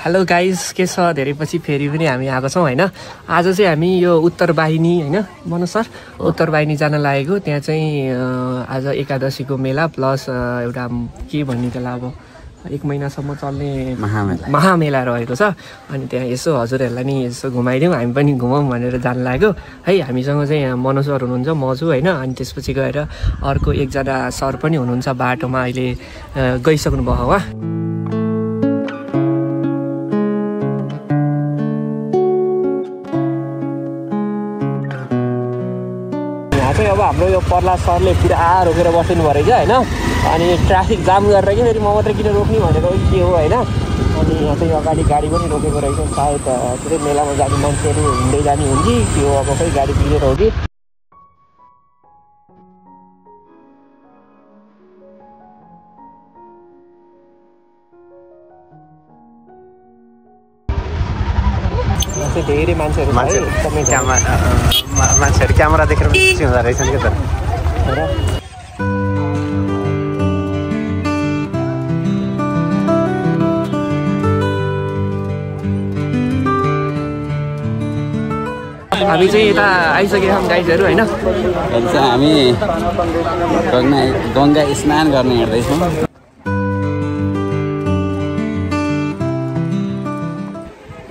Hello guys, के छ? धेरै पछि फेरि पनि हामी आएको छौँ होइन। आज चाहिँ हामी यो उत्तर वाहिनी होइन मनोज सर, उत्तर वाहिनी जान लागेको। त्यहाँ चाहिँ आज एकादशीको मेला प्लस एउटा के भन्ने त्यसलाई अब 1 महिनासम्म चल्ने महामेला रहेको छ। अनि त्यहाँ यसो हजुरहरूलाई नि यसो घुमाइदिउँ, हामी पनि घुमाउँ भनेर जान लाग्यो है। हामीसँग चाहिँ यहाँ मनोज सर हुनुहुन्छ, म छु होइन। अनि त्यसपछि गएर अर्को एकजना सर पनि हुनुहुन्छ, बाटोमा अहिले गइसक्नु भयो उहाँ। चाहिँ अब हाम्रो यो पर्ला सरले पुरा रोकेर बसिदिनु भयो रहेछ होइन। अनि ट्राफिक जाम गरेर कि फेरि म मात्रै किन रोक्ने भनेर के हो होइन। अनि यहाँ चाहिँ अगाडि गाडी पनि रोकेको रहेछ, सायद पुरै मेलामा जाने मान्छेहरू हिँड्दै जाने हुन्छ कि के हो, अब खै गाडी बिग्रेर हो कि। धेरै मान्छेहरू क्यामेरा देखेर खुसी हुँदो रहेछन् क्या त। हामी चाहिँ यता आइसकेका छौँ गाइजहरू होइन। हामी गङ्गा स्नान गर्ने हिँड्दैछौँ।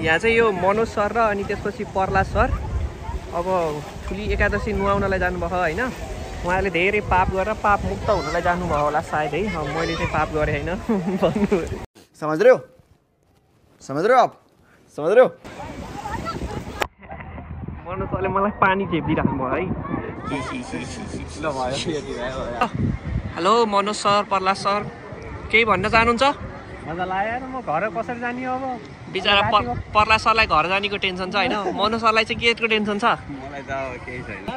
यहाँ चाहिँ यो मनोज सर र अनि त्यसपछि पर्ला सर अब ठुली एकादशी नुहाउनलाई जानुभयो होइन। उहाँले धेरै पाप गरेर पाप मुक्त हुनलाई जानुभयो होला सायद है। मैले चाहिँ पाप गरेँ होइन भन्नु। समझ रहे हो आप समझ रहे हो। मनोज सरले मलाई पानी झेपिदिइराख्नु भयो है। हेलो मनोज सर, पर्ला सर, केही भन्न चाहनुहुन्छ? मजा लाग्यो म घर कसरी जाने अब। बिचरा पर्ला सरलाई घर जानेको टेन्सन छ होइन। मनोज सरलाई चाहिँ केको टेन्सन छ? मलाई त केही छैन।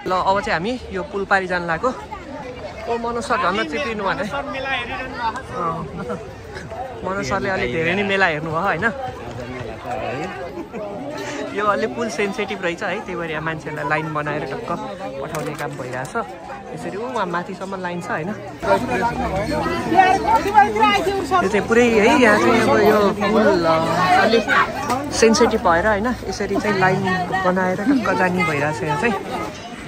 ल अब चाहिँ हामी यो पुल पारी जान लाग्यो। ओ मनोज सर झन् चिप्लिनु भने। मनोज सरले अलिक धेरै नै मेला हेर्नुभयो होइन। यो अलि पुल सेन्सिटिभ रहेछ है, त्यही भएर यहाँ मान्छेहरूलाई लाइन बनाएर टक्क पठाउने काम भइरहेछ। यसरी उहाँ माथिसम्म लाइन छ होइन। यो चाहिँ पुरै है, यहाँ चाहिँ अब यो पुल अलिक सेन्सिटिभ भएर होइन यसरी चाहिँ लाइन बनाएर टक्क जाने भइरहेछ। यहाँ चाहिँ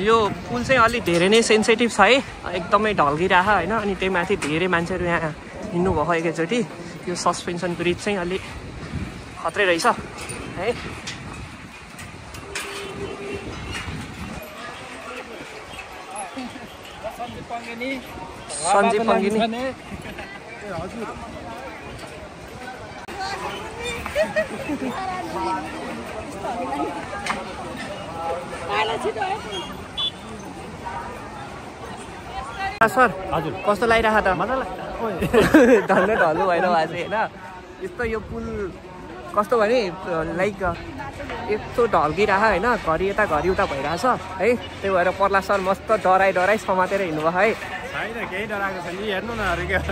यो पुल चाहिँ अलिक धेरै नै सेन्सिटिभ छ है, एकदमै ढल्किरहेछ होइन। अनि त्यही माथि धेरै मान्छेहरू यहाँ हिँड्नुभयो एकैचोटि। यो सस्पेन्सनको रिच चाहिँ अलिक खत्रै रहेछ है। सञ्जीव पङ्गिनी सर हजुर कस्तो लागिरहेको त? मजा लाग्छ। धन्दै ढल्नु भएन उहाँ चाहिँ होइन। यस्तो यो पुल कस्तो भने लाइक यस्तो ढल्किरहेको होइन, घरि यता घरि उता भइरहेछ है। त्यही भएर पर्ला सर मस्त डराइ समातेर हिँड्नुभयो है। छैन केही डराएको छैन, हेर्नु न अरू के हो।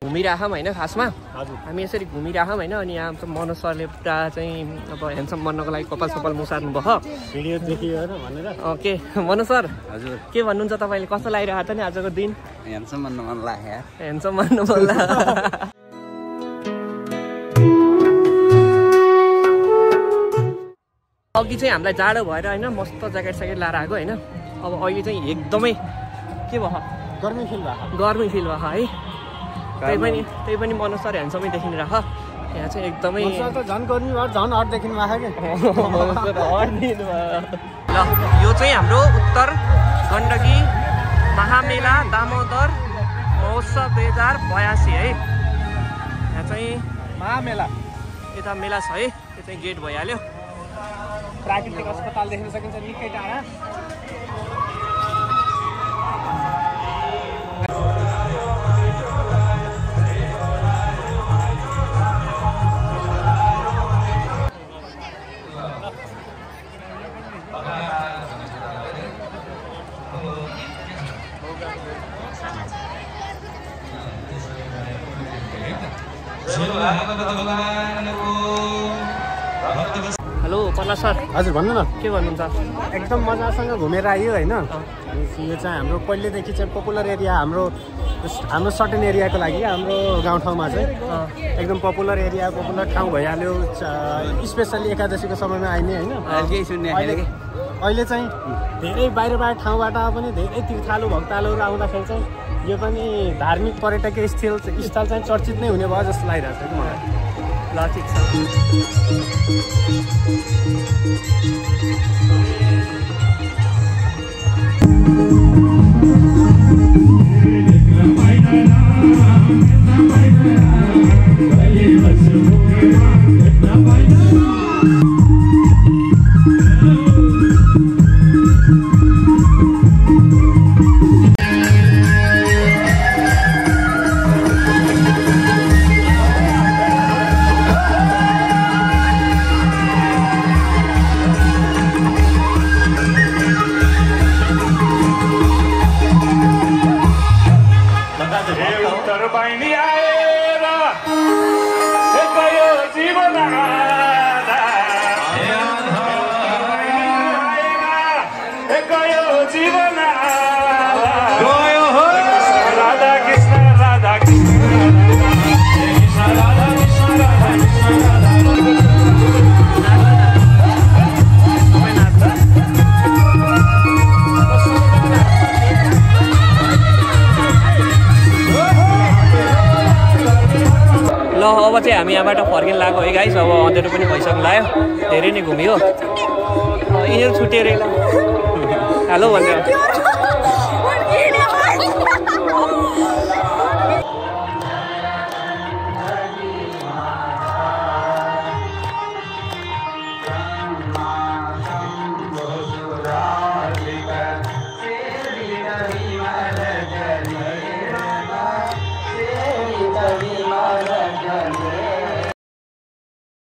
घुमिरहेछौँ होइन खासमा हामी यसरी घुमिरहेछौँ होइन। अनि यहाँ मनोज सरले पुरा चाहिँ अब ह्यान्डसम बन्नको लागि कपाल सपाल मुसार्नु भयो। भिडियो देखियो भनेर। ओके मनोज सर हजुर के भन्नुहुन्छ तपाईँले? कस्तो लागिरहेको छ नि आजको दिन? ह्यान्डसम बन्न मन लाग्यो। ह्यान्डसम बन्नु मन लाग्यो। अघि चाहिँ हामीलाई जाडो भएर होइन मस्त ज्याकेट स्याकेट लाएर आएको होइन। अब अहिले चाहिँ एकदमै के भयो, गर्मी फिल भयो है। त्यही पनि मनोज सर ह्यान्डसमै देखिरहेछ। यहाँ चाहिँ एकदमै झन् गर्मी भयो, झन् हट देखिनु भएको ल यो चाहिँ हाम्रो उत्तर गण्डकी महामेला दामोदर महोत्सव 2082 है। यहाँ चाहिँ महामेला यता मेला छ है। यो चाहिँ गेट भइहाल्यो। प्राकृतिक अस्पताल देख्न सकिन्छ निकै टाढा। हेलो पल्ला सर, हजुर भन्नु न। के भन्नुहुन्छ? एकदम मजासँग घुमेर आयो होइन। यो चाहिँ हाम्रो पहिलेदेखि चाहिँ पपुलर एरिया, हाम्रो सर्टेन एरियाको लागि हाम्रो गाउँठाउँमा चाहिँ एकदम पपुलर एरिया, पपुलर ठाउँ भइहाल्यो। स्पेसल्ली एकादशीको समयमा आइने होइन। अहिले चाहिँ धेरै बाहिर ठाउँबाट पनि धेरै तीर्थालु भक्तालुहरू आउँदाखेरि चाहिँ यो पनि धार्मिक पर्यटकीय स्थल चाहिँ चर्चित नै हुने भयो जस्तो लागिरहेको छ कि मलाई। ल ठिक छ। अब चाहिँ हामी यहाँबाट फर्किन लाग्यो है गाइस। अब अँधेरो पनि भइसक्नु लाग्यो, धेरै नै घुम्यो। यिनीहरू छुट्टिएर हेलो भन्दै